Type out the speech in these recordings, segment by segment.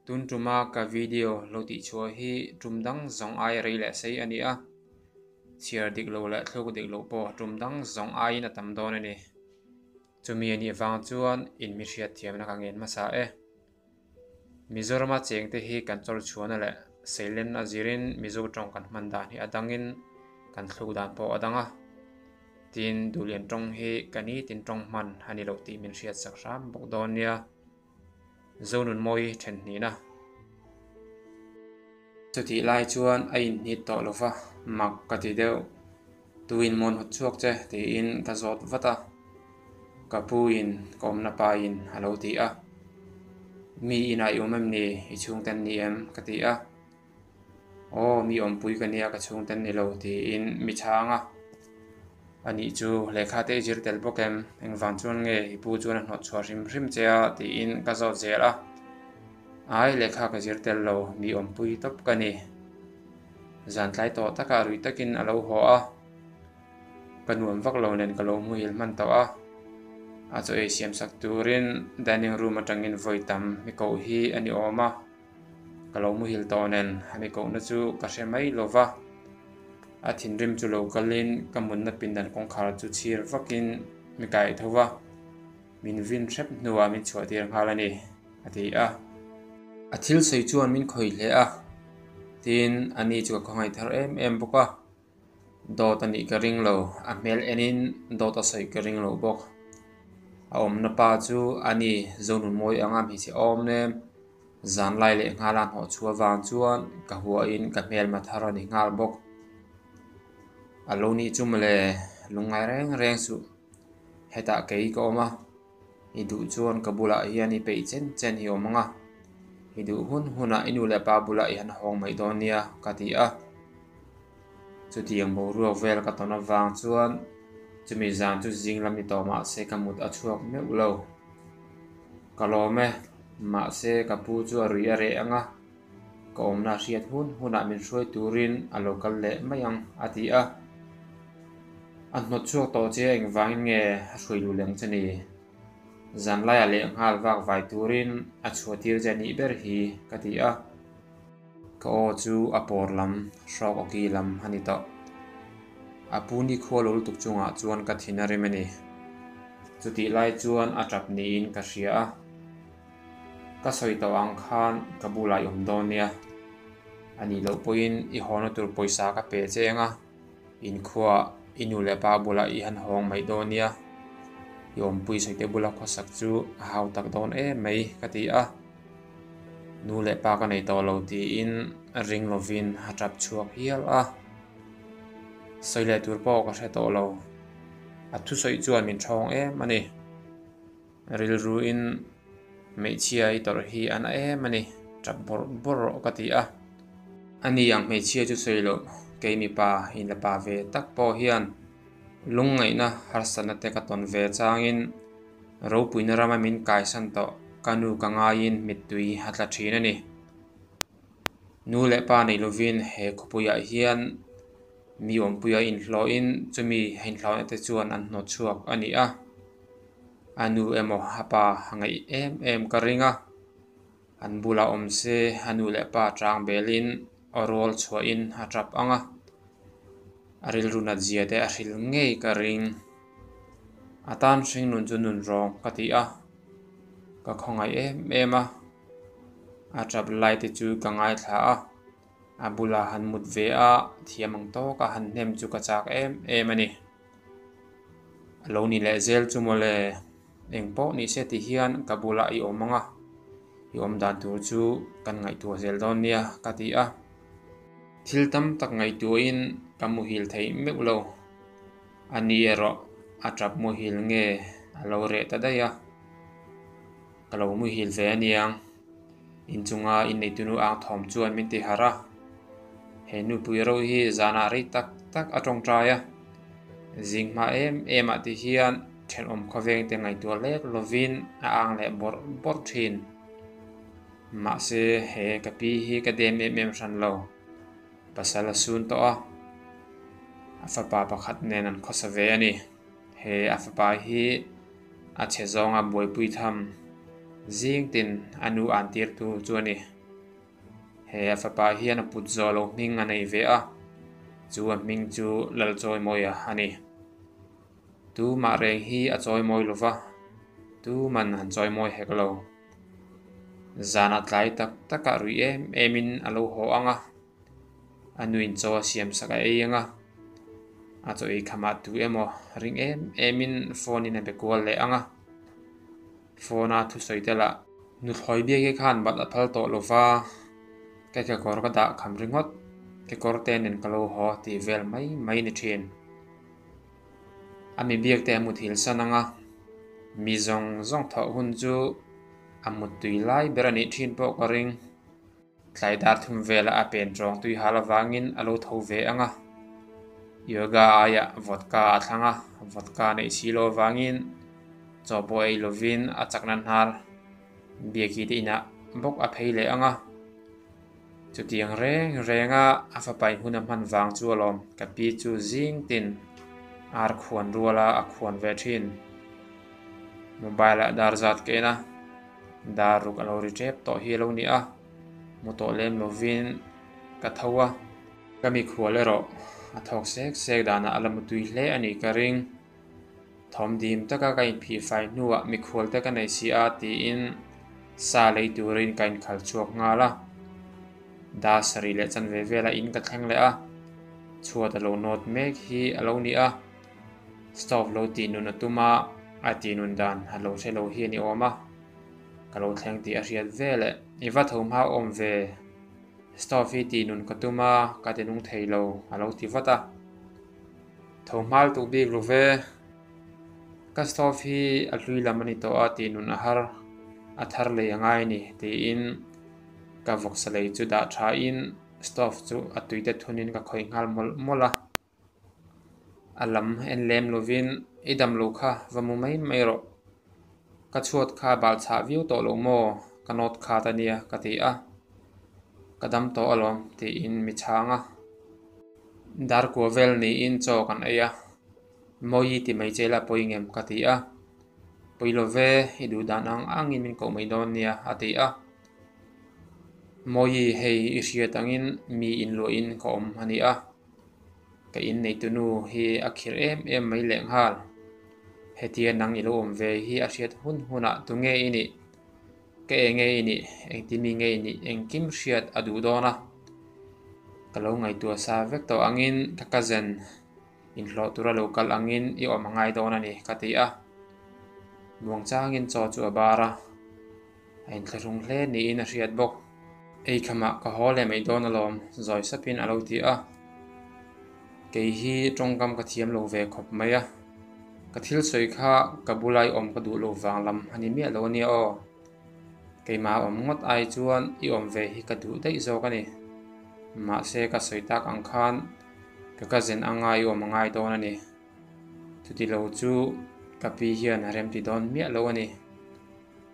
tun tuma ka video lo ti chua hi tumdang zong ai rei le sei ani a chiar dik lo la thluk dik lo po tumdang zong ai na tam don ani chumi ani wang chuan in mi hriat thiam na ka ngen ma sa e Mizorama cheng te hi kan chol chuan le seilen a zirin mizo tong kan man dan hi adangin kan thlu dan po adanga tin dulian tong hi kani tin tong man hani lo ti min hriat sak ram bok don nia zonun moi then ni na chuti lai chuan a in hit to lova mak ka ti deuh tuin mon hot chuak che ti in ka zot vata ka pu in kom na pa in halo ti a mi ina yomam ni I chung tan ni em ka ti a o mi om pui ka nia ka chung tan ni lo ti in mi changa ani chu lekha te jir tel pokem eng van chuan nge hi pu chuan hot chua rim rim chea ti in ka zo zela ai lekha ka jir tel lo mi om pui top ka ni zan tlai to taka rui takin alo ho a panuam vak lo nen ka lo mu hil man to a cho e siam sak turin dining room atangin voi tam mi ko hi ani oma ka lo mu hil to nen mi ko na chu ka hремai lova a thin rim chu lo kalin kamun na pindan kong khar chu chir vakin mi kai thova min vin threp nuwa min chua tir ngalani ati a thil sei chuan min khoi hle a tin ani chu ko ngai thar em boka do tani ka ring lo a mel enin do ta sei ka ring lo bok a om na pa chu ani zonun moi anga mi si om ne zan lai le ngalan ho chua wang chuan ka huwa in ka mel ma thar ani ngal bok aloni chumle lungai reng reng su heta kei ko ma idu chuan ka bula hiani pe chen chen hi omanga idu hun huna inu le pa bula hian hong mai don nia ka ti a chutiang bo ru vel ka tona wang chuan chumi zan chu jing lam ni to ma se kamut a chuak me ulo kalome ma se ka pu chu ri a re anga ko omna hriat hun huna min hroi turin a local le mayang ati a an not chuak to che eng wangin nge a hroi lu leng chani zan lai a le ngal wak vai turin a chhuatir jani ber hi ka ti a ka o chu a por lam hrok oki lam hani to apuni khol tuk chunga chuan ka thina rimani chuti lai chuan a tap ni in ka hria a ka soi to ang khan ka bulai om donia ani lo poin I hono tur poisa ka pe chenga in khuwa inu le pa bula I han hong mai donia yom pui sei te bula khosak chu hau tak don e mai ka ti a nu le pa ka nei to lo ti in ring lovin ha tap chuak hial a soile tur po ka hre to lo a thu soi chuan min thong mani ril ru in mei chia I tor hi an mani trap bor ka ti a ani yang mei chia chu soi lo ke mi pa in la pa ve tak po hian lungai na harsana te ka ton ve changin ro puina rama min kai san to kanu kanga in mitui hatla thina ni nu le pa nei lovin he khopuya hian mi om puya in hlo in chumi hein hlo te chuan an no chuak ani a anu emo hapa hangai em ka ringa an bula om se anu le pa tang belin orol chua in hatrap anga aril runa zia te aril ngei ka ring atan hring nun chu nun rong ka ti a ka khongai em a atrap lai te chu ka ngai thla a abula han mut ve a thiamang to ka han nem chu ka chak em ani alo ni le zel chu mole engpo ni se ti hian ka bula I omanga I om dan tur chu kan ngai tu zel don nia ka ti a thil tam tak ngai tu in kamu hil thei me ulo ani ero atrap mu hil nge alo re ta daya kalo mu hil ve aniang in chunga in nei tunu ang thom chuan min ti hara he nu pui ro hi zana ri tak tak atong traya zing ma em ati hian then om khoveng te ngai tu lek lovin a ang le bor thin ma se he ka pi hi ka dem em ran lo pasala sun to a afa pa pakhat nen an khosa ve ani he afa pa hi a che zonga boi pui tham zing tin anu an tir tu chuani he fapa hian a put zolo ming anei ve a chu a ming chu lal choi moi a ani tu ma reng hi a choi moi lova tu man han choi moi heklo zana tlai tak taka rui emin alo ho anga anuin cho siam saka e anga a choi khama tu emo ring emin phone in a bekol le anga phone a thu soitela nu thloi bia ke khan bat a phal to lova cái kor ka da kham ringot cái kor ten en kalo ho ti vel mai ni thin ami biak te mu thil sananga mi zong tho hun chu amut tui lai berani thin po ka ring tlai dar thum vela a pen tong tui hala wangin alo tho ve anga yoga aya vodka athanga vodka nei silo wangin chopo ei lovin a chaknan har biaki te ina bok a pheile anga chu tiang renga a fa pai hunam han wang chu alom kapi chu jing tin ar khuan ruala a khuan ve thin mobile a dar zat ke na daruk alo ri trep to hi lo ni a moto lem lovin ka thawa kami khuale ro a thok sek dana alam tui hle ani ka ring thom dim taka kai phi fai nuwa mi khol ta ka nei si a ti in sa lei turin kain khal chuak nga la da sari le chan ve vela in ka thleng le a chuat alo not mek hi alo ni a stop lo ti nun atuma a ti nun dan halo thelo hi ni oma kalo thleng ti a riat vele iwa thom ha om ve stop hi ti nun katuma ka te nung theilo alo ti wata thom mal tu big lo ve ka stop hi a hlui lamani to a ti nun a har a thar le angai ni ti in ka vok salei chu da tha in stop chu a tuite thunin ka khoi ngal mola alam en lem lovin idam lo kha vamu mai ro ka chuat kha bal cha view to lo mo ka not kha ta nia ka ti a kadam to alom ti in mi changa dar ko vel ni in cho kan aya moi ti mai chela poingem ka ti a poilo ve idu danang angin min ko mai don nia ati a moi hei riat angin mi in lo in ko om ani a ka in nei tunu hi akhir em mai leng hal hetia nang ilo om ve hi a riat huna tu nge ini ke nge ini eng ti mi nge ini eng kim riat adu dona kalau ngai tua sa vek to angin ka zen in lo tura local angin I om ngai dona ni ka ti a buang changin cho chu abara ein thlung hle ni in a riat bok ei khama ka hole mai don alom zoi sapin alo ti a ke hi tongkam ka thiam lo ve khop mai a ka thil soi kha ka bulai om ka du lo wang lam ani mi lo ni o ke ma om ngot ai chuan I om ve hi ka du dei zo ka ni ma se ka soi tak ang khan ka zen angai om ngai don ani tuti lo chu ka pi hian rem ti don mi lo ani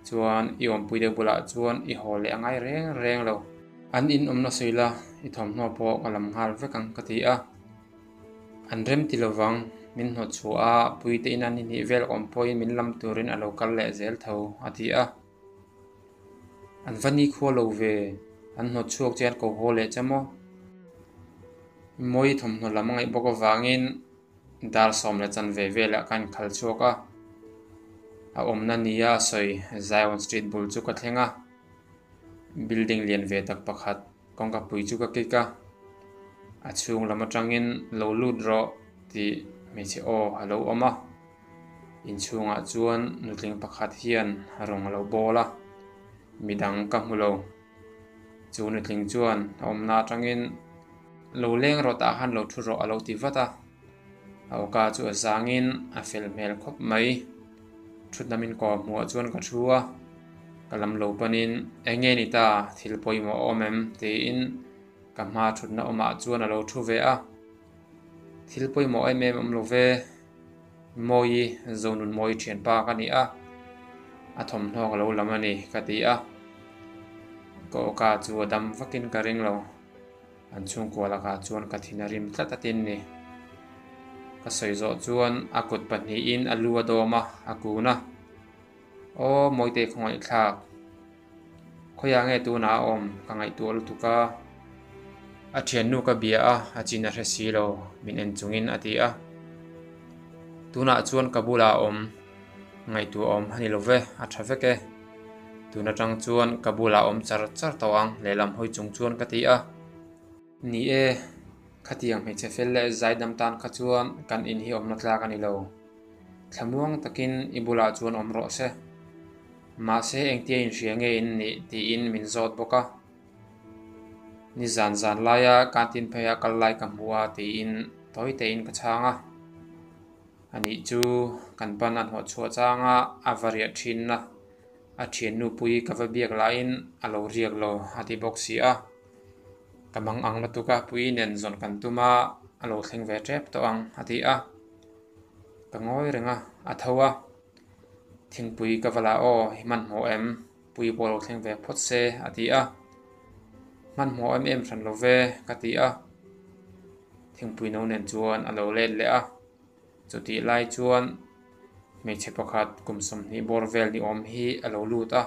chuan I om puide bula chuan I hole angai reng lo an in om na soila I thom no po kalam ngal ve kang ka ti a an rem ti lowang min no chu a puite in an ni vel om poi min lam turin a local le zel tho ati a an vani kho lo ve an no chuak chen ko hole chamo moi thom no lamangai boko wangin dar som le chan ve vela kan khal chuaka a om na nia soi Zion Street bul chu ka thlenga building lian ve tak pakhat kongka pui chu ka keka a chung lama tangin lo lut ro ti me che o halo oma in chunga chuan nutling pakhat hian rong lo bola midang ka mulo chu nutling chuan om na tangin lo leng ro ta han lo thu ro alo ti wata au ka chu zangin a fel mel khop mai thut namin ko mu chuan ka thua kalam lo panin enge ni ta thil poimo omem te in ka ma thut na oma chuan alo thu ve a thil poimo emem om lo ve moi zonun moi thian pa ka ni a thom hnok lo lamani ka ti a ko ka chu dam vakin ka ring lo an chung ko la ka chuan ka thinarim tlatatin ni ka soi zo chuan akut pani in alua doma akuna o moite khongai thak khoya nge tu na om ka ngai tu lu tu ka a thian nu ka bia a chin a resi lo min en chungin ati a tuna chuan kabula om ngai tu om hani love a thaveke tuna tang chuan kabula om char char tawang lelam hoi chung chuan ka ti a ni e khatiang me chefel le zaidam tan kha chuan kan in hi om na tla kan i lo thlamuang takin ibula chuan om ro se ma se engtia in hriange in ni ti in min zot boka ni zan zan laya kantin phaya kal lai ka hmuwa ti in toi te in ka changa ani chu kan pan an ho chua changa avaria thin na a thian nu pui ka va biak la in alo riak lo ati boxi a kamang ang la tuka pui nen zon kan tuma alo thleng ve trep to ang ati a ka ngoi renga a thawa thing pui ka vala o himan mo em pui bol thleng ve phot se ati a man mo em than lo ve ka ti a thing pui no nen chuan alo let le a chuti lai chuan me che pakhat kumsum ni borvel ni om hi alo lut a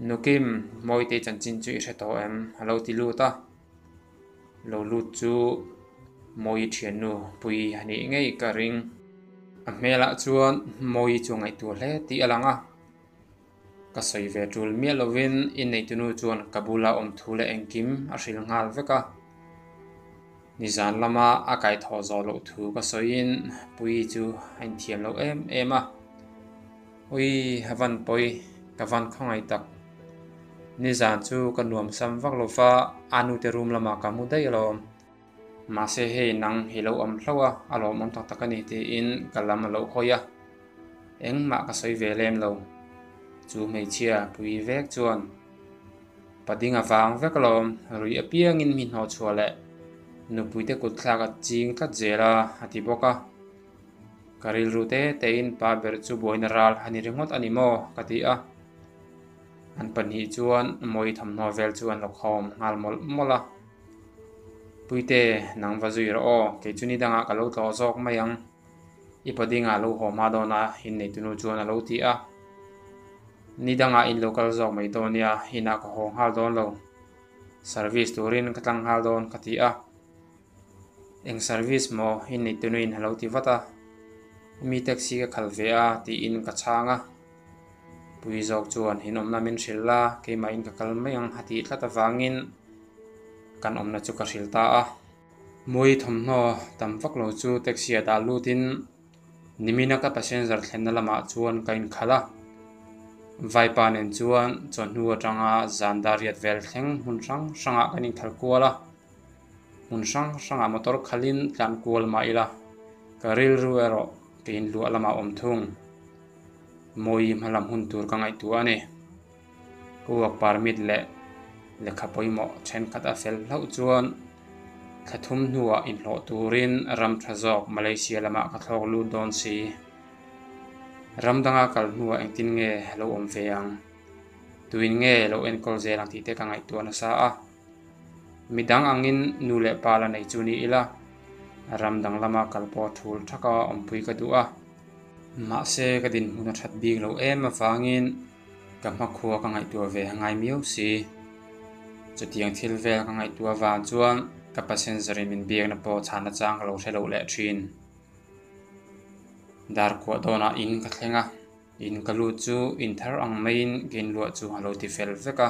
nukim moi te chanchin chu i hreto em alo ti lut a lo lut chu moi thian nu pui hani ngei ka ring a mela chuan moi chu ngai tu hle ti alanga ka soi ve tul mi lovin in nei tunu chuan kabula om thule engkim a hril ngal veka ni zan lama a kai tho zo lo thu ka soin pui chu hain thiam lo em a ui havan poi ka van khongai tak ni zan chu ka nuam sam vak lo fa anu te room lama ka mu dai lo ma se he nang hi lo am hlawa alo mom tak takani te in kalam lo hoya eng ma ka soi ve lem lo chu mei chia pui vek chuan padinga wang vek lo rui apiang in min ho chuale nu puite kut thlaka ching tla jela ati boka karil rute te in pa ber chu boina ral hani ringot ani mo kati a an panhi chuan moi tham no vel chuan lo khom ngal mol mola puite nang vazui ro o ke chuni danga ka lo tlo zok mayang ipadinga lo ho ma do na hin nei tunu chuan alo ti a ni danga in local zok mai to nia hina ko hong hal don lo service turin katlang hal don kati a eng service mo in nei tunu in halo ti vata mi taxi ka khalve a ti in ka changa pui zok chuan hin omna min hrilla ke ma in ka kalmayang hati thlata wangin kan omna chu ka hrilta a moi thomno tam vak lo chu taxi da lutin nimina ka passenger thlenna lama chuan ka in khala vaipa nen chuan chon nu atanga zandariat vel thleng hun ranga kanin thal kuala mun ranga motor khalin tlan kual ma ila karil ruero kein lu alama om thung moi malam hun tur ka ngai tu ani kuak permit le lekha poimo then khata fel hlau chuan thathum nuwa in hlo turin ram thazok malaysia lama ka thlok lu don si ramdanga kal nuwa engtin nge lo om veang tuin nge lo en kol zelang ti te ka ngai tu na sa a midang angin nule pala nei chuni ila ramdang lama kalpo thul thaka ompui ka du a ma se ka din huna that big lo em awangin ka ma khuwa ka ngai tu ve ngai miu si chutiang thil vel ka ngai tu awan chuan ka passenger min biak na po chana chang lo thelo le thin dar ko dona in ka thlenga in ka lu chu in thar ang main kin lu chu halo ti fel veka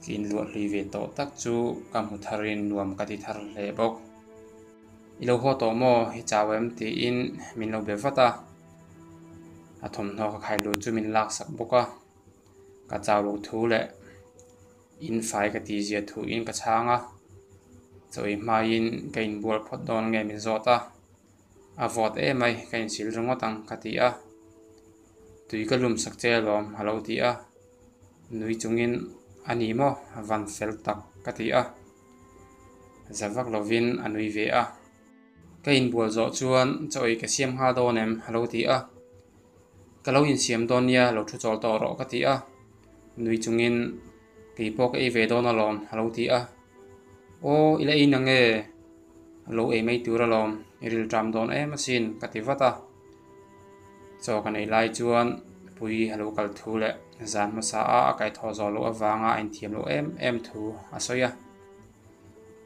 kin lu hlui ve to tak chu ka mu tharin nuam ka ti thar le bok ilo ho to mo hi chawem ti in min lo be vata athom no ka khai lu chu min lak sak boka ka chaw lo thu le in fai ka ti zia thu in ka changa choi ma in kain bol phot don nge min zota a vot e mai kain sil rongotang ka ti a tui ka lum sak chelom halo ti a nui chungin ani mo van fel tak ka ti a zawak lovin anui ve a kain bol zo chuan choi ka siam ha don em halo ti a kalo in siam don nia lo thu chol to ro ka ti a nui chungin ki pok e ve don alom halo ti a o ila in ange lo e mai tur alom iril tram don e masin ka ti vata cho kan ei lai chuan pui halo kal thu le zan ma sa a kai tho zo lo awanga in thiam lo em thu asoya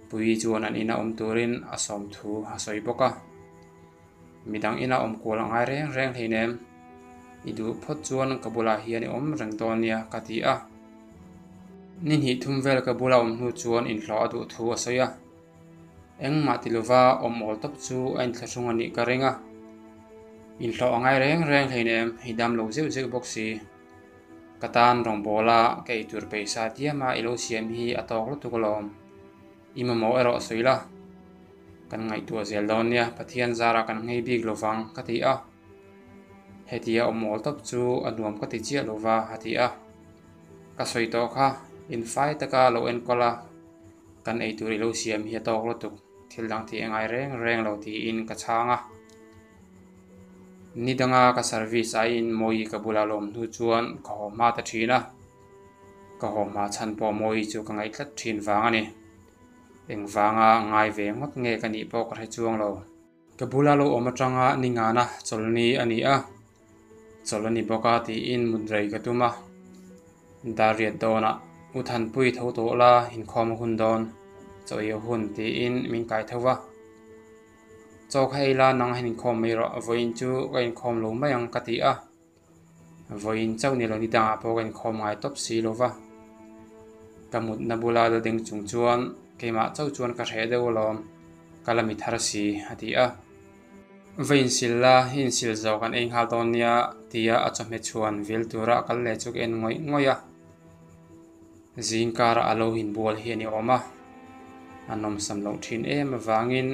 pui chuan an ina turin asom thu asoi boka midang ina kol angai reng hleinem idu phot chuan kabula hian reng tonia kati a nin hi thumvel kabula nu chuan in hlo adu thu asoya engma tilova ol top chu ain thlasung ani ka renga in hlo angai reng hleinem hidam lo zeu boxi katan rong bola kei tur peisa tiama ilo siam hi atok lu tukolom imamo ero soila kan ngai tu zeldonia pathian zara kan ngei big lovang kati a hetia ol top chu anuam kati chia lova hatia ka soi to kha in fai taka lo en kola kan ei tur ilo siam hi atok lu tuk thildang ti engai reng lo ti in ka changa nidanga ka service a in moi kabula lom nu chuan ka homa ta thina ka homa chan po moi chu ka ngai thlat thin wang ani eng wanga ngai ve ngot nge ka ni po ka he chuang lo kabula lo omatanga ningana cholni ani a cholani boka ti in mudrei ka tuma dariat dona uthan pui tho to la hin khom hun don choi hun ti in min kai thowa chok heila nang hin khom mai ro voin chu kain khom lo mai ang kati a voin chau ni lo ni da po kain khom ngai top si lova kamut nabula do ding chung chuan keima chau chuan ka hre deu lom kalami thar si ati a vein silla hin sil zo kan eng hal ton nia tia achome chuan vil tura kal le chuk en ngoya zingkar alo hin bol hi ani oma anom sam lo thin em wangin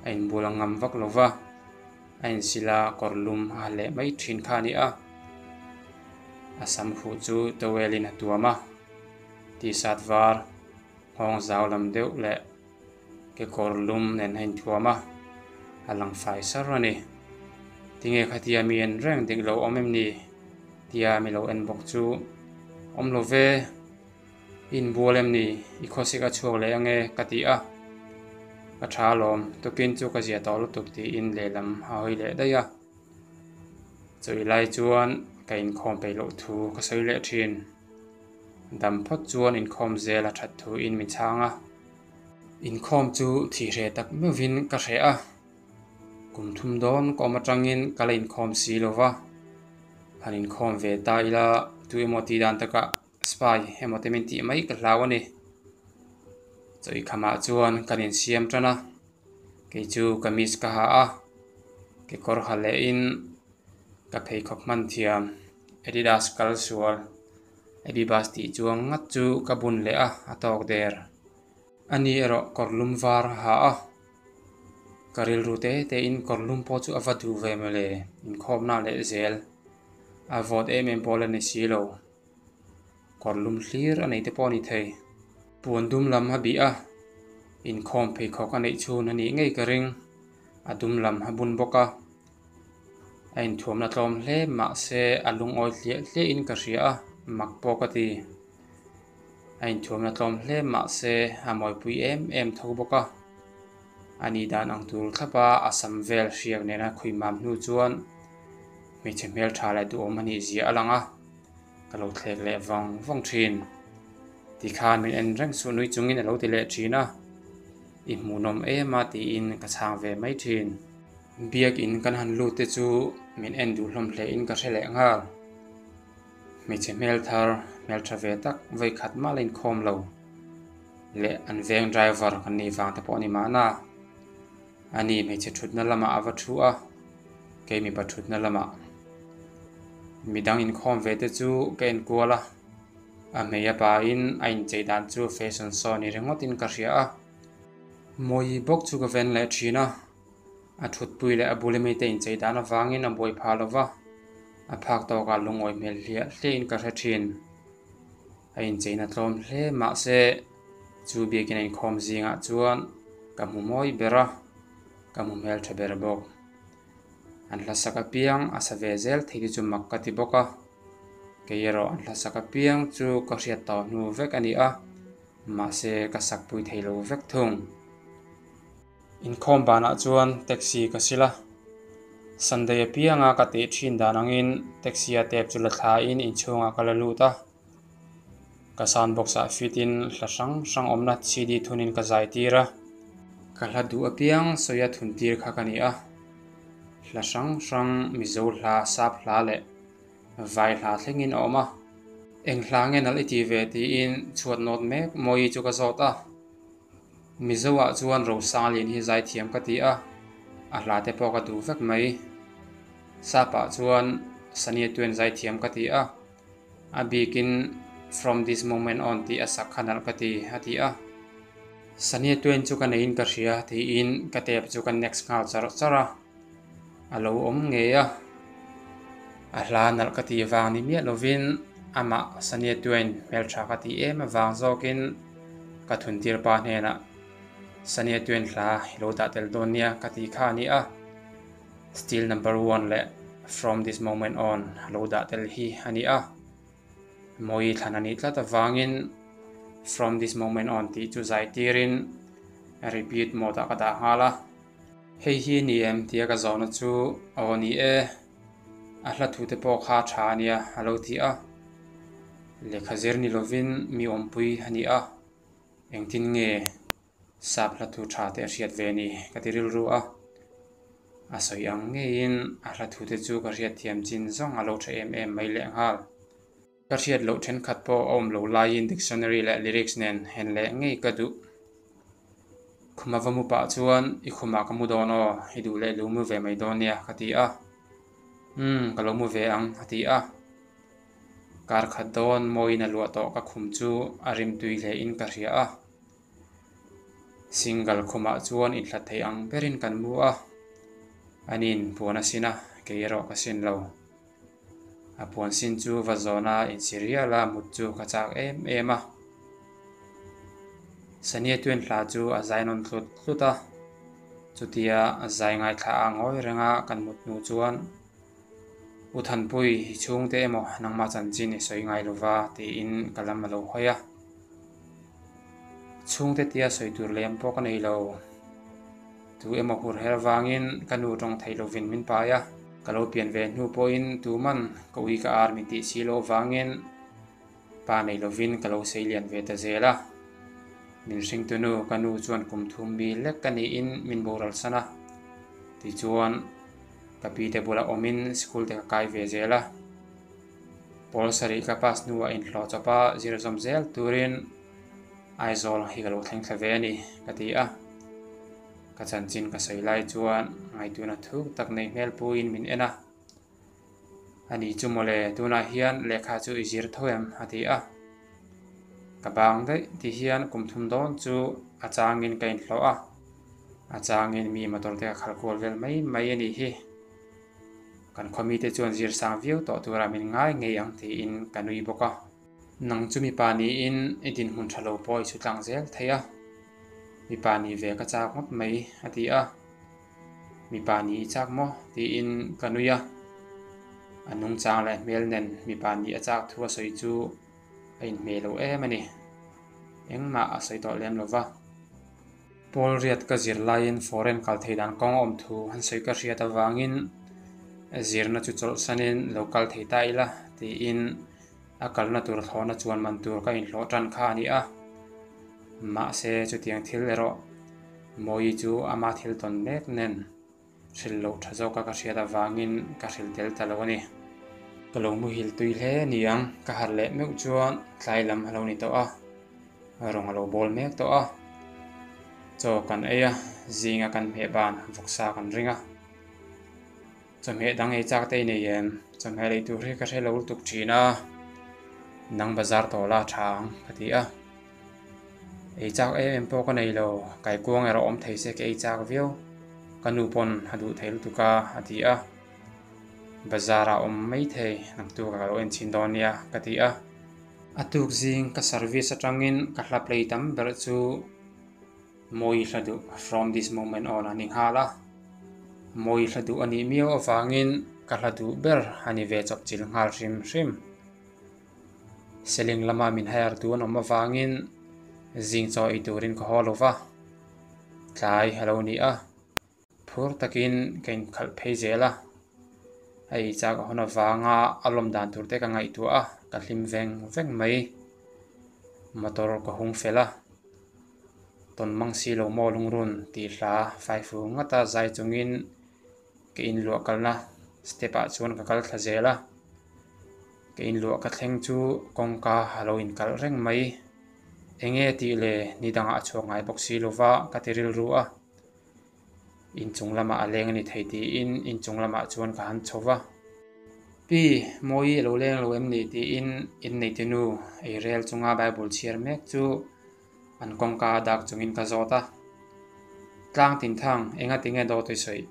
ein bulangam vak lova ein sila korlum hale mai thin khani a asam hu chu towelin atuama ti satwar hong zawlam deuh le ke korlum nen hein thuama alang fai sarani tinge khatia mien reng ding lo omem ni tia mi lo en bok chu om lo ve in bolem ni ikhosika chuak le ange kati a ka tha lom tukin chu ka zia tol tuk ti in lelam hoi le daya choi lai chuan ka in khom pe lo thu ka soi le thin dam phot chuan in khom zela that thu in mi changa in khom chu thi re tak me vin ka hre a kum thum don ko ma tangin kala in khom si lova hanin khom ve ta ila tu emoti dan taka spy hemotemin ti mai ka hlawani choi khama chuan kanin siam tana ke chu kamis ka ha a ke kor hale in ka phei khop man thiam Adidas kal sual Adibas ti chuang ngat chu ka bun le a atok der ani ero korlum var ha a karil rute te in korlum po chu avatu ve mele in khom na le zel avot em polen ni silo korlum hlir anei te poni thei puandum lam ha bi a in khom phei khok anei chhun ani ngei ka ring adum lam ha bun boka ein thuam na tlom hle ma se alung oi hle in ka ria a mak pokati ein thuam na tlom hle ma se amoi pui em tho boka ani dan ang tur thapa asam vel hriak nena khuimam nu chuan mi chemel tha lai tu omani zia alanga kalo thlek le vong thin ti khan min en reng su nui chungin alo ti le thina i munom ema ti in ka chang ve mai thin biak in kan han lu te chu min en du hlom hle in ka hrele ngal mi chemel thar mel thave tak voi khat ma lein khom lo le an veng driver kan ni wang te pawni mana ani me che thut na lama awa thu a ke mi pa thut na lama midang in khom ve te chu ken kuala a meya pa in ain cheidan chu fashion show ni rengot in ka ria a moi bok chu ka ven le thina a thut pui le abule me te in cheidan awangin a boi pha lova a phak to ka lungoi mel hlia hle in ka hre thin ain cheina tlom hle ma se chu bi kin in khom zinga chuan ka mu moi bera ka mu mel the ber bok an hla saka piang asave zel thei chu makkati boka ke yero an hla saka piang chu ka hriat taw nu vek ani a ma se ka sak pui theilo vek thung in khom bana chuan taxi ka sila Sunday pianga ka te thin danangin taxi a tep chula thla in inchunga kala luta ka soundbox a fitin hlasang sang omna CD thunin ka zai tira ka hladu apiang soya thun tir kha kani a hlasang sang mizo hla sap hla le vai hla thlengin oma eng hlange nal iti ve ti in chuat not mek moi chu ka zota mizo a chuan ro salin hi zai thiam ka ti a hla te pawh ka du vek mai sapa chuan sania tuen zai thiam ka ti a bikin from this moment on ti a sak khanal ka ti hati a sania tuen chu ka nein ka hria ti in ka tep chu kan next ngal chara alo om nge a hla nal ka ti wang ni mia lovin ama sania tuen mel tha ka ti em wang zokin ka thun tir pa hena sania tuen hla hilo da tel donia ka ti kha ni a still number 1 le from this moment on halo da tel hi ani a moi thanani tlata wangin from this moment on ti chu zai tirin repeat mo da ka da hala hei hi ni em tia ka zona chu awani a hla thu te pawh kha tha ania halo ti a lekha zer ni lovin mi ompui ani a engtin nge sap hla thu tha te hriat ve ni ka ti ril ru a asoi ang nge in a hla thu te chu ka hriat thiam chin zong alo tha em mai le ngal ka hriat lo then khat po om lo lai in dictionary le lyrics nen hen le ngei ka du khuma vamu pa chuan I khuma ka mu don o hi du le lu mu ve mai don nia ka ti a ka lo mu ve ang hati a kar khat don moi na lu to ka khum chu arim tui le in ka hria a single khuma chuan in hla thei ang perin kan mu a anin puana sina keiro ka sin lo a puan sin chu vazona in seriala mut chu ka chak em a sania tuen hla chu a zainon tluta chutia a zai ngai thla angoi renga kan mut nu chuan uthan pui chung te emo nangma chan chin I soi ngai lova ti in kalam lo hoya chung te tia soi tur lem pawh ka nei lo tu emo hur her wangin kanu tong thei lovin min pa ya kalo pian ve nu po in tu man ko wi ka ar mi ti si lo wangin pa nei lovin kalo seilian ve ta zela min sing tu nu kanu chuan kum thum mi lek kani in min boral sana ti chuan kapi te bula omin school te kai ve zela pol sari ka pas nu a in hlo chapa zir zom zel turin aizol hi kalo thleng thave ni ka ti a ka chan chin ka sei lai chuan ngai tu na thuk tak nei mel puin min ena ani chu mole tuna hian lekha chu izir thoem hati a ka bang dei ti hian kum thum don chu achangin kain hlo a achangin mi motor te khalkol vel mai ani hi kan khomi te chuan zir sang view to tura min ngai ngei ang ti in kanui boka nang chu mi pani in edin hun thalo poi chu tlang zel theia mi pani ve ka chak mot mai ati a mi pani chak mo ti in kanuya anung chang le mel nen mi pani a chak thua soi chu ain melo mani engma a soi to lem lova pol riat ka zir lain foreign kal theidan kong om thu han soi ka riat awangin zirna chu chol sanin local theita ila ti in akal na tur thona chuan man tur ka in hlo tan kha ani a ma se chu tiang thil ero moi chu ama thil ton mek nen thil lo thazo ka hriat awangin ka hril tel talo ani kalo mu hil tui hle niang ka har le mek chuan tlai lam halo ni to a rong lo bol mek to a cho kan eya zinga kan me ban voksa kan ringa chome dang e chak te nei em chome le tu ri ka hrelo tuk thina nang bazar to la thang khati a e chak em po ka nei lo kai kuang ero om thei se ke e chak view kanu pon hadu theil tuka hati a bazara om mai thei nang tu ka ro en chin donia kati a atuk zing ka service atangin ka hla play tam ber chu moi hladu from this moment on ani hala moi hladu ani mio awangin ka hladu ber ani ve chok chil ngal hrim seling lama min hayar tu an om awangin zing cho I turin ko holova tlai halo ni a phur takin kain khal phei zela ai chak hona wanga alom dan tur te ka ngai tu a ka hlim veng mai motor ka hung fela ton mang si lo mo lung run ti hla fai fu ngata zai chungin ke in lo kalna step a chuan ka kal thla zela ke in lo ka thleng chu kongka halo in kal reng mai enge ti le ni danga chuak ngai box si lova ka tiril ru a in chung lama aleng ani thei ti in chung lama chuan ka han chowa pi moi lo leng lo em ni ti in nei tinu ei rel chunga bible chiar mek chu an kongka dak chungin ka zota tlang tin thang enga tinge do toi soi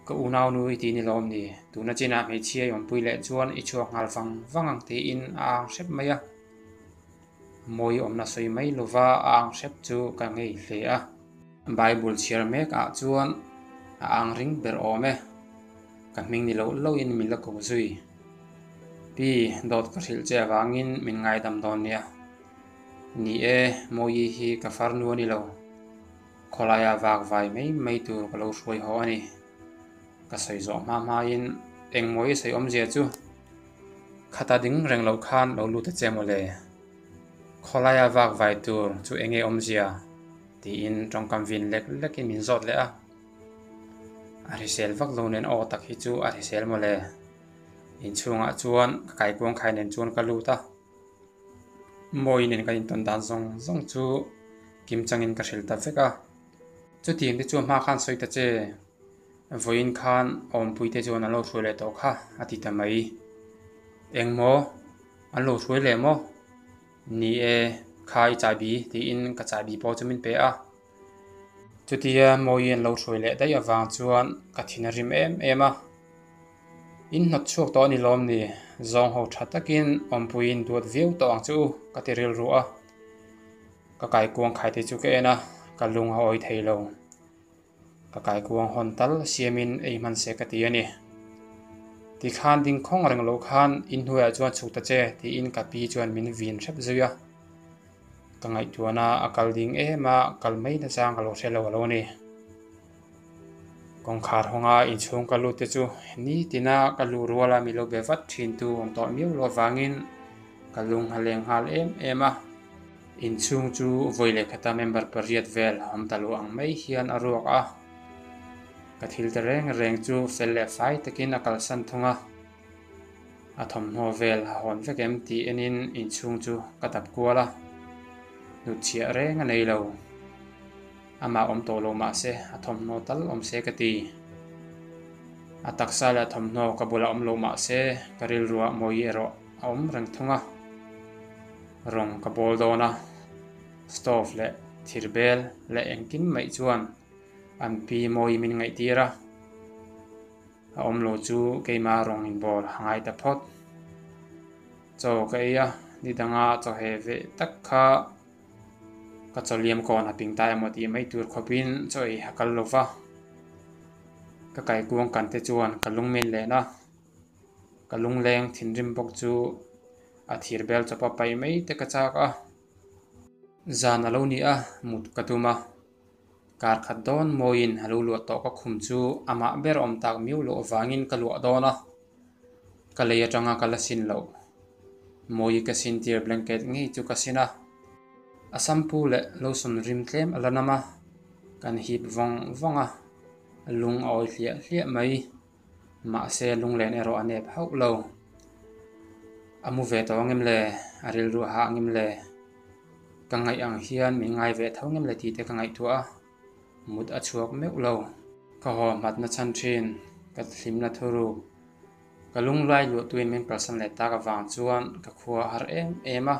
ka unau nu i ti ni lom ni tuna china me chia yom pui le chuan i chuak ngal wangang ti in ang sep maya moi omna soi mai lova ang sep chu ka ngei hle a bible chiar mek a chuan a ang ring ber ome ka ming ni lo in min la ko zui pi dot ka thil che wangin min ngai dam don nia ni e moi hi ka farnu ani lo kholaya wak vai mai tur ka lo hruai ho ani ka soi zo ma in eng moi sei om zia chu khata ding reng lo khan lo lu te chemole kholaya wak vai tur chu enge om zia ti in trong kam vin lek in min zot le a arisel vak lo nen o tak hi chu arisel mole in chunga chuan kai kuang khai nen chuan ka lu ta moi nen ka in ton dan zong chu kim changin ka hril ta veka chu tim te chu ma khan soi ta che voin khan om pui te chuan alo hruai le to kha ati ta mai engmo alo hruai le mo ni e khai chai bi ti in ka chai bi po chumin pe a chutia moi en lo hruai le dai awang chuan ka thina rim em a in not chuak to ni lom ni zong ho tha takin om puin duat view to ang chu ka tiril ru a ka kai kuang khai te chu ke na ka lung ha oi thei lo ka kai kuang hon tal siamin ei man se ka ti ani ti khan ding khong reng lo khan in huya chuan chuk ta che ti in ka pi chuan min vin thep zuya ka ngai tuana akal ding ema kal mai na chang ka lo hrelo lo ni kong khar honga in chung ka lu te chu ni tina ka lu ruala mi lo be vat thin tu om to miu lo wangin ka lung haleng hal ema in chung chu voile khata member pariat vel hom talu ang mai hian aruak a ka thil te reng chu fel le fai takin akal san thunga athom no vel hon vekem ti enin in chung chu ka tap kuala nu chia reng a nei lo ama om to lo ma se athom no tal om se ka ti ataksa la thom no ka bula om lo ma se karil ruwa moi ero om reng thunga rong ka bol dona stove le thirbel le engkin mai chuan an pi moi min ngai tira a om lo chu keima rong in bol hangai ta phot cho ka ya ni danga cho he ve tak kha ka choliam kon a ping tai moti mai tur khopin choi hakal lova ka kai kuang kan te chuan ka lung min le na ka lung leng thin rim bok chu a thirbel chopa pai mai te ka chak a zan alo ni a mut katuma kar khat don moin halu lu to ka khum chu ama ber om tak miu lo wangin ka lu dona ka le atanga ka la sin lo moi ka sin tier blanket ngi chu ka sina asampu le lo sun rim tlem alanama kan hip vonga lung oi hlia mai ma se lung len ero anep hau lo amu ve to ngem le aril ru ha ngem le ka ngai ang hian mi ngai ve thau ngem le ti te ka ngai tu a mut a chuak meu lo ka ho mat na chan thin ka thlim na thuru ka lung lai lu tuin min person le ta ka wang chuan ka khua har ema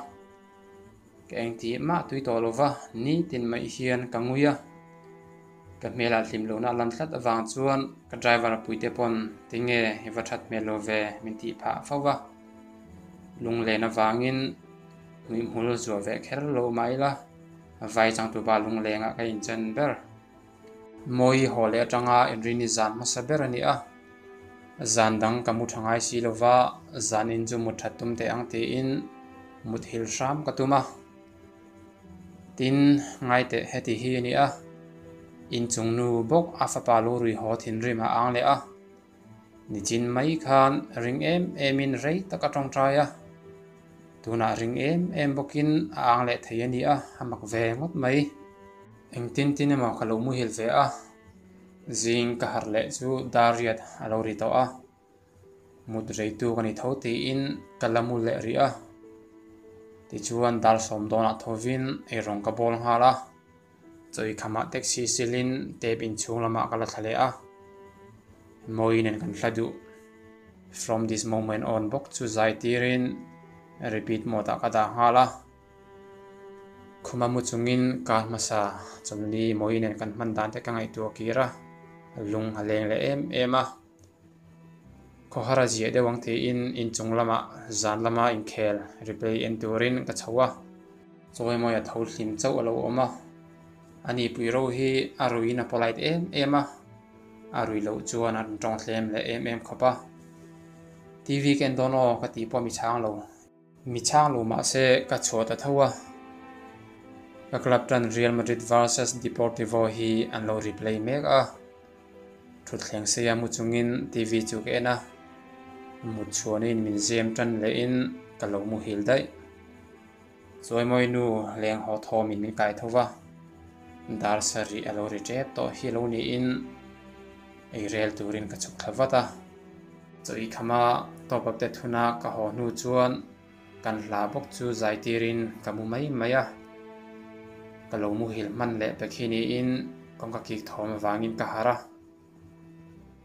ka eng ti ma tui to lova ni tin mai hian ka nguya ka mela thlim lo na lam thlat awang chuan ka driver puite pon tinge hiwa that melo ve min ti pha fawa lung le na wangin mi hmul zo ve kher lo mai la vai chang tu ba lung lenga ka in chen ber moi hole atanga enrini zan ma saber ani a zan dang kamu thangai si lova zan in chu muthatum te ang te in mut hil ram katuma tin ngai te heti hi ani a in chung nu bok afa pa lo rui ho thin rim a ang le a ni chin mai khan ring em in rei taka tong traya tuna ring em bokin ang le thei ani a hamak ve ngot mai eng tin emaw khalo mu hil ve a zing ka har le chu dariat alo ri to a mut reitu kani tho ti in kalamu le ri a ti chuan dal som dona thovin ei rong ka bol hala choi khama taxi silin tep in chung lama kala thale a moinen kan hladu from this moment on bok chu zai tirin repeat mota kada hala khumamu chungin ka masa chomni moinen kan man dan te ka ngai tu kira lung haleng le em a kohara ji de wang the in chung lama zan lama in khel replay en turin ka chawa choi moya thol hlim chau alo oma ani puiro hi aruina polite em a arui lo chuan an tong thlem le em khopa tv ken dono ka ti po mi chang lo ma se ka chota thawa ka club tan Real Madrid versus Deportivo hi an lo replay mek a thut thleng se ya mu chungin tv chu ke na mu chuanin min zem tan le in ka lo mu hil dai choi moi nu leng ho thom min kai thowa dar sari alo ri tep to hi lo ni in ei rel turin ka chuk thlawata choi khama top up te thuna ka ho nu chuan kan hla bok chu zai tirin ka mu mai maya ka lo mu hil man le pekhini in kong ka ki thom wangin ka hara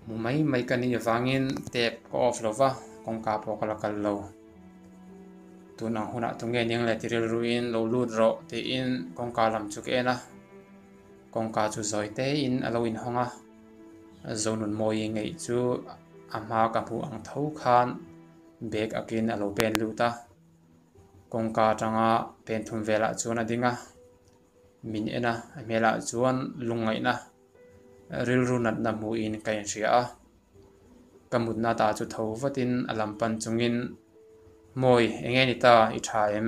mu mai ka ni wangin tep ko off lova kong ka po kala kal lo tuna huna tunge ning le tiril ruin lo lut ro te in kong ka lam chu ke na kong ka chu zoi te in alo in honga zonun moi ngei chu ama ka bu ang tho khan bek akin alo pen luta kong ka tanga pen thum vela chuan adinga min ena mela chuan lungai na ril runat na mu in kain ria a kamut na ta chu tho vatin alam pan chungin moi engeni ta I thaem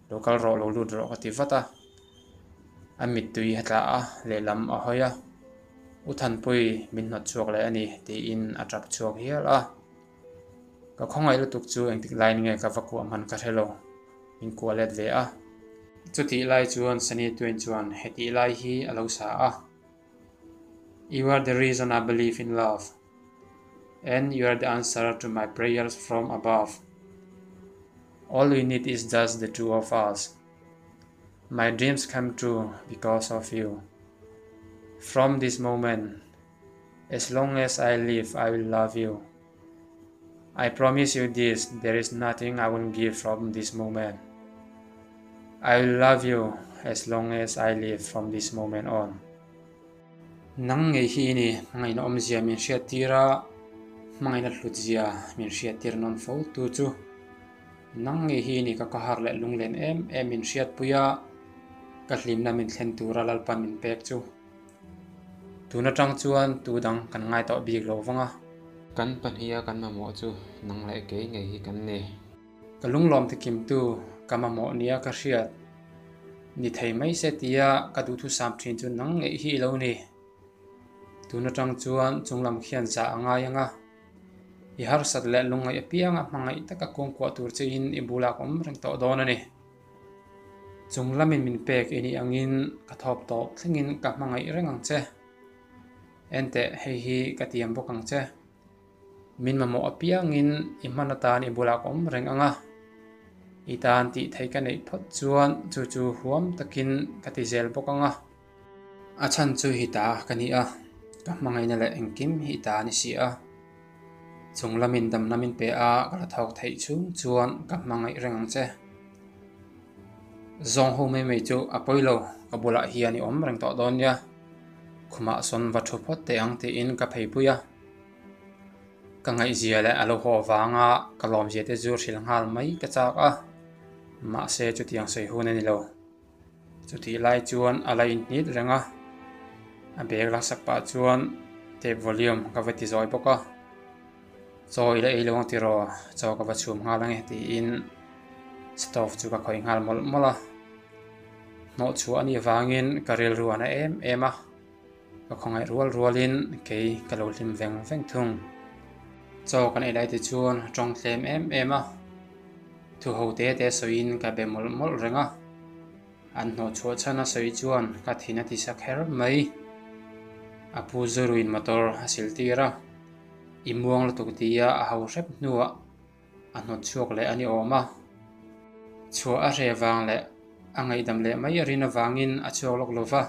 local ro lo lut ro ati vata amit tui hata a le lam a hoya uthan pui min not chuak le ani ti in atrap chuak hial a ka khongai lu tuk chu engtik line nge ka vaku aman ka thelo in kualet ve a chuti lai chuan sani 21 heti lai hi alo sa a you are the reason I believe in love and you are the answer to my prayers from above all we need is just the two of us my dreams come true because of you from this moment as long as I live I will love you I promise you this there is nothing I won't give from this moment I will love you as long as I live from this moment on nang ngei hi ni ngai na om zia min hriat tira mangai na hlut zia min hriat tir non fo tu chu nang ngei hi ni ka har le lunglen em min hriat puya ka hlim na min thlen tura lalpan min pek chu tuna tang chuan tu dang kan ngai to bik lo wanga kan panhia kan ma mo chu nang le ke ngei hi kan ne ka lunglom te kim tu kama mo nia ka hriat ni thei mai se tia ka du thu sam thin chu nang ngei hi lo ni tuna tang chuan chunglam khian za anga yanga I har sat le lungai apianga mangai taka kong kwa tur che in ibula kom reng to don ani chunglamin min pek ini angin ka thop to thlengin ka mangai rengang che ente hei hi ka tiam bokang che min mamo apiangin imanata ni ibula kom reng anga itan ti thei ka nei phot chuan chu huam takin ka ti zel bokanga achan chu hita kani a ka mangai na le engkim hita ni si a chunglamin dam namin pe a kala thok thei chung chuan ka mangai rengang che zong ho me chu apoilo ka bula hiani om reng to don ya khuma son va thu phot te ang te in ka phei puya ka ngai zia le alo ho wanga ka lom je te zur hil ngal mai ka chak a ma se chu tiang sei hun ani lo chu ti lai chuan alai nit renga a bek la sak pa chuan te volume ka veti zoi poka choi le eilong ti ro chaw ka va chum nga lang ti in stove chu ka khoi ngal mol mola no chu ani wangin ka rel ruana em a ka khongai rual rualin ke ka lo lim veng thung cho kan elai te chuan tong tlem em a thu ho te soin ka be mol renga an no chho chana soi chuan ka thina ti sakher mai apu zuruin motor hasil tira imuang la tuktia a ho rep nuwa a no chuak le ani oma chua a rewang le angai dam le mai rina wangin a chuak lok lova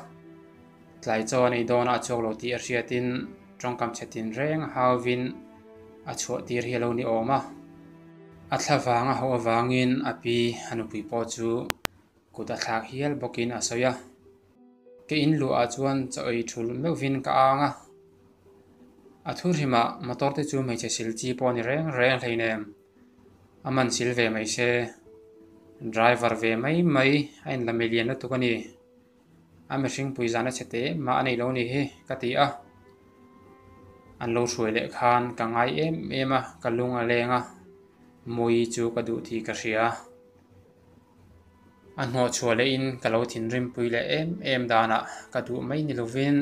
tlai chaw nei dona a chuak lo ti a hriatin tongkam chetin reng hawin a chuak tir hi lo ni oma a thlavanga ho awangin api hanupui po chu kut a thlak hial bokin a soya ke in lu a chuan choi thul meuhin ka anga a thur hima motor te chu mai che sil chi po ni reng hleinem aman sil ve mai se driver ve mai ain la melian na tukani ame hring pui zana chete ma anei lo ni hi ka ti a an lo hruai le khan ka ngai em a ka lunga lenga mui chu ka du thi ka hria an ho chua le in ka lo thin rim pui le em dana ka du mai ni lovin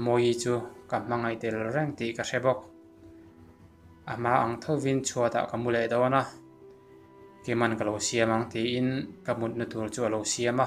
mui chu ka mangai tel reng ti ka hrebok ama ang thovin chuata ka mule dona ke man ka lo siamang ti in ka mut na tur chu lo siama